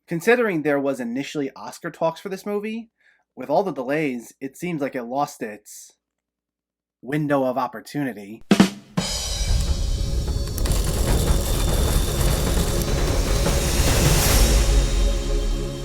Considering there was initially Oscar talks for this movie, with all the delays, it seems like it lost its window of opportunity.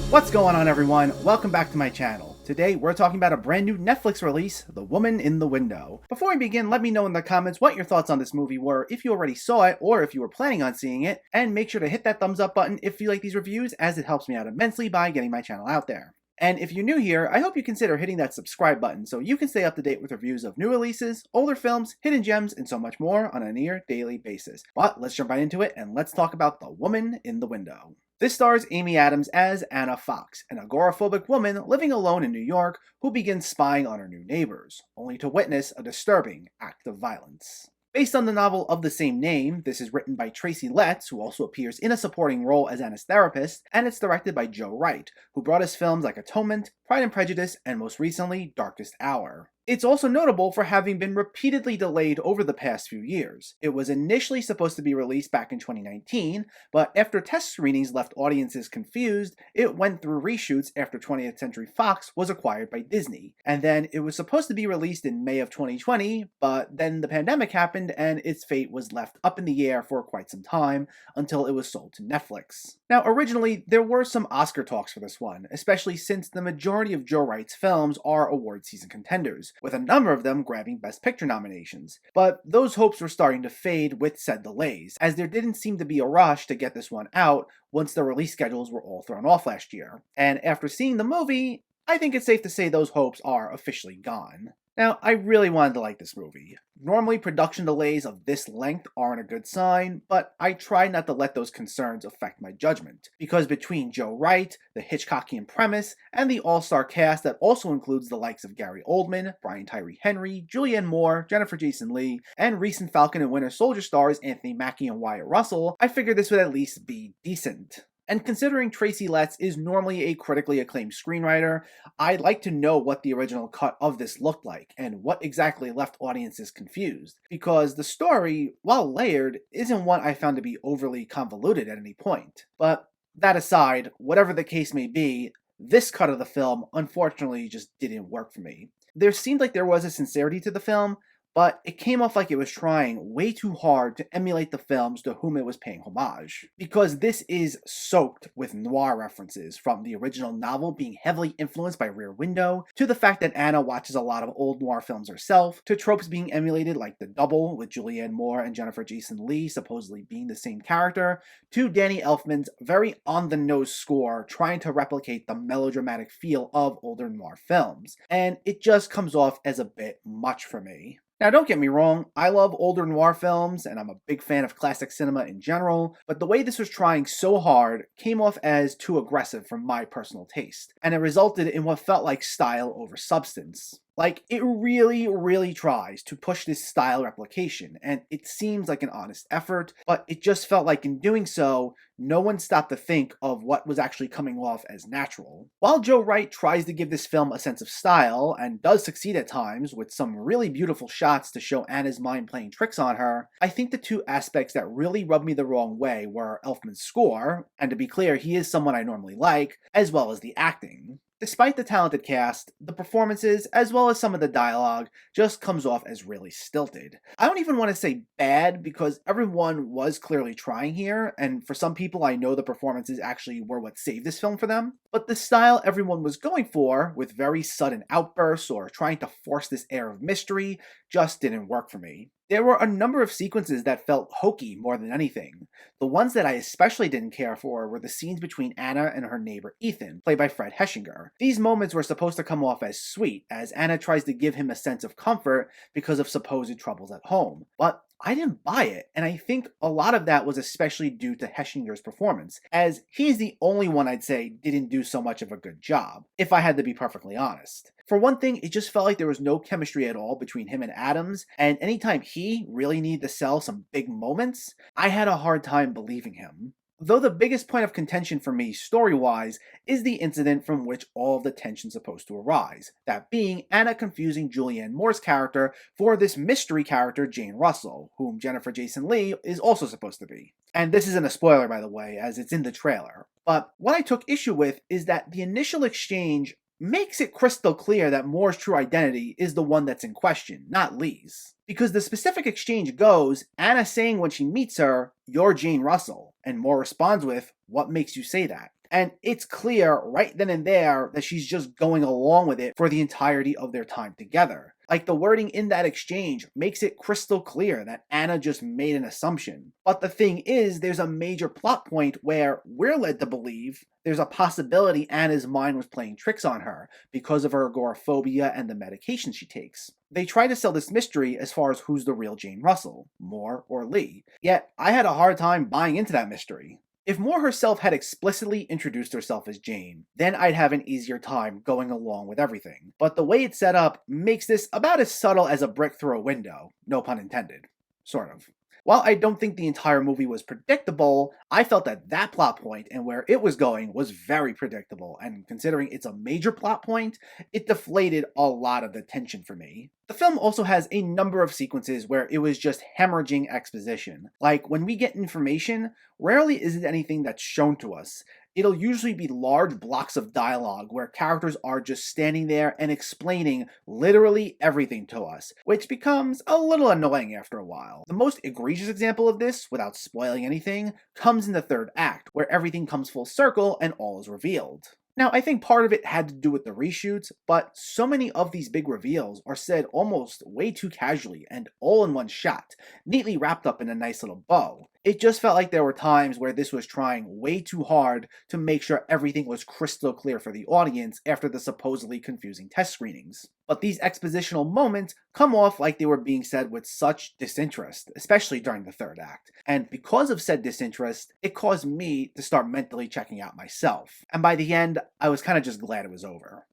What's going on, everyone? Welcome back to my channel. Today, we're talking about a brand new Netflix release, The Woman in the Window. Before we begin, let me know in the comments what your thoughts on this movie were, if you already saw it, or if you were planning on seeing it, and make sure to hit that thumbs up button if you like these reviews, as it helps me out immensely by getting my channel out there. And if you're new here, I hope you consider hitting that subscribe button so you can stay up to date with reviews of new releases, older films, hidden gems, and so much more on a near daily basis. But let's jump right into it and let's talk about The Woman in the Window. This stars Amy Adams as Anna Fox, an agoraphobic woman living alone in New York who begins spying on her new neighbors, only to witness a disturbing act of violence. Based on the novel of the same name, this is written by Tracy Letts, who also appears in a supporting role as Anna's therapist, and it's directed by Joe Wright, who brought us films like Atonement, Pride and Prejudice, and most recently, Darkest Hour. It's also notable for having been repeatedly delayed over the past few years. It was initially supposed to be released back in 2019, but after test screenings left audiences confused, it went through reshoots after 20th Century Fox was acquired by Disney. And then it was supposed to be released in May of 2020, but then the pandemic happened and its fate was left up in the air for quite some time until it was sold to Netflix. Now, originally, there were some Oscar talks for this one, especially since the majority of Joe Wright's films are award season contenders, with a number of them grabbing Best Picture nominations. But those hopes were starting to fade with said delays, as there didn't seem to be a rush to get this one out once the release schedules were all thrown off last year. And after seeing the movie, I think it's safe to say those hopes are officially gone. Now, I really wanted to like this movie. Normally, production delays of this length aren't a good sign, but I try not to let those concerns affect my judgment, because between Joe Wright, the Hitchcockian premise, and the all-star cast that also includes the likes of Gary Oldman, Brian Tyree Henry, Julianne Moore, Jennifer Jason Leigh, and recent Falcon and Winter Soldier stars Anthony Mackie and Wyatt Russell, I figured this would at least be decent. And considering Tracy Letts is normally a critically acclaimed screenwriter, I'd like to know what the original cut of this looked like, and what exactly left audiences confused. Because the story, while layered, isn't one I found to be overly convoluted at any point. But that aside, whatever the case may be, this cut of the film unfortunately just didn't work for me. There seemed like there was a sincerity to the film, but it came off like it was trying way too hard to emulate the films to whom it was paying homage. Because this is soaked with noir references, from the original novel being heavily influenced by Rear Window, to the fact that Anna watches a lot of old noir films herself, to tropes being emulated like The Double, with Julianne Moore and Jennifer Jason Leigh supposedly being the same character, to Danny Elfman's very on-the-nose score trying to replicate the melodramatic feel of older noir films. And it just comes off as a bit much for me. Now, don't get me wrong, I love older noir films, and I'm a big fan of classic cinema in general, but the way this was trying so hard came off as too aggressive for my personal taste, and it resulted in what felt like style over substance. Like, it really tries to push this style replication, and it seems like an honest effort, but it just felt like in doing so, no one stopped to think of what was actually coming off as natural. While Joe Wright tries to give this film a sense of style, and does succeed at times with some really beautiful shots to show Anna's mind playing tricks on her, I think the two aspects that really rubbed me the wrong way were Elfman's score, and to be clear, he is someone I normally like, as well as the acting. Despite the talented cast, the performances, as well as some of the dialogue, just comes off as really stilted. I don't even want to say bad, because everyone was clearly trying here, and for some people I know the performances actually were what saved this film for them. But the style everyone was going for, with very sudden outbursts or trying to force this air of mystery, just didn't work for me. There were a number of sequences that felt hokey more than anything. The ones that I especially didn't care for were the scenes between Anna and her neighbor Ethan, played by Fred Heschinger. These moments were supposed to come off as sweet, as Anna tries to give him a sense of comfort because of supposed troubles at home. But I didn't buy it, and I think a lot of that was especially due to Heschinger's performance, as he's the only one I'd say didn't do so much of a good job, if I had to be perfectly honest. For one thing, it just felt like there was no chemistry at all between him and Adams, and anytime he really needed to sell some big moments, I had a hard time believing him. Though the biggest point of contention for me, story-wise, is the incident from which all of the tension's supposed to arise, that being Anna confusing Julianne Moore's character for this mystery character Jane Russell, whom Jennifer Jason Leigh is also supposed to be. And this isn't a spoiler, by the way, as it's in the trailer. But what I took issue with is that the initial exchange makes it crystal clear that Moore's true identity is the one that's in question, not Lee's. Because the specific exchange goes, Anna saying when she meets her, "You're Jane Russell," and Moore responds with, "What makes you say that?" And it's clear right then and there that she's just going along with it for the entirety of their time together. Like, the wording in that exchange makes it crystal clear that Anna just made an assumption. But the thing is, there's a major plot point where we're led to believe there's a possibility Anna's mind was playing tricks on her because of her agoraphobia and the medication she takes. They try to sell this mystery as far as who's the real Jane Russell, Moore or Lee. Yet, I had a hard time buying into that mystery. If Moore herself had explicitly introduced herself as Jane, then I'd have an easier time going along with everything. But the way it's set up makes this about as subtle as a brick through a window, no pun intended. Sort of. While I don't think the entire movie was predictable, I felt that that plot point and where it was going was very predictable, and considering it's a major plot point, it deflated a lot of the tension for me. The film also has a number of sequences where it was just hemorrhaging exposition. Like, when we get information, rarely is it anything that's shown to us. It'll usually be large blocks of dialogue where characters are just standing there and explaining literally everything to us, which becomes a little annoying after a while. The most egregious example of this, without spoiling anything, comes in the third act, where everything comes full circle and all is revealed. Now, I think part of it had to do with the reshoots, but so many of these big reveals are said almost way too casually and all in one shot, neatly wrapped up in a nice little bow. It just felt like there were times where this was trying way too hard to make sure everything was crystal clear for the audience after the supposedly confusing test screenings. But these expositional moments come off like they were being said with such disinterest, especially during the third act. And because of said disinterest, it caused me to start mentally checking out myself. And by the end, I was kind of just glad it was over.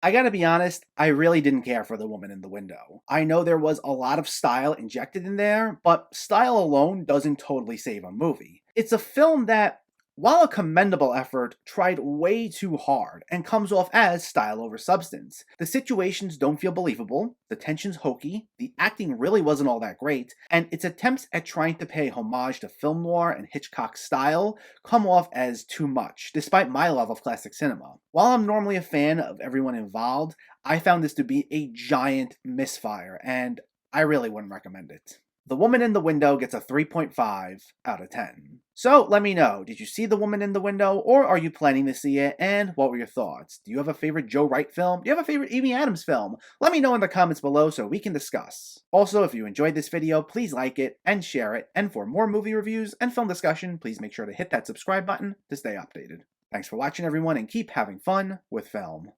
I gotta be honest, I really didn't care for The Woman in the Window. I know there was a lot of style injected in there, but style alone doesn't totally save a movie. It's a film that, while a commendable effort, tried way too hard and comes off as style over substance. The situations don't feel believable, the tension's hokey, the acting really wasn't all that great, and its attempts at trying to pay homage to film noir and Hitchcock style come off as too much, despite my love of classic cinema. While I'm normally a fan of everyone involved, I found this to be a giant misfire, and I really wouldn't recommend it. The Woman in the Window gets a 3.5 out of 10. So let me know, did you see The Woman in the Window, or are you planning to see it, and what were your thoughts? Do you have a favorite Joe Wright film? Do you have a favorite Amy Adams film? Let me know in the comments below so we can discuss. Also, if you enjoyed this video, please like it and share it, and for more movie reviews and film discussion, please make sure to hit that subscribe button to stay updated. Thanks for watching, everyone, and keep having fun with film.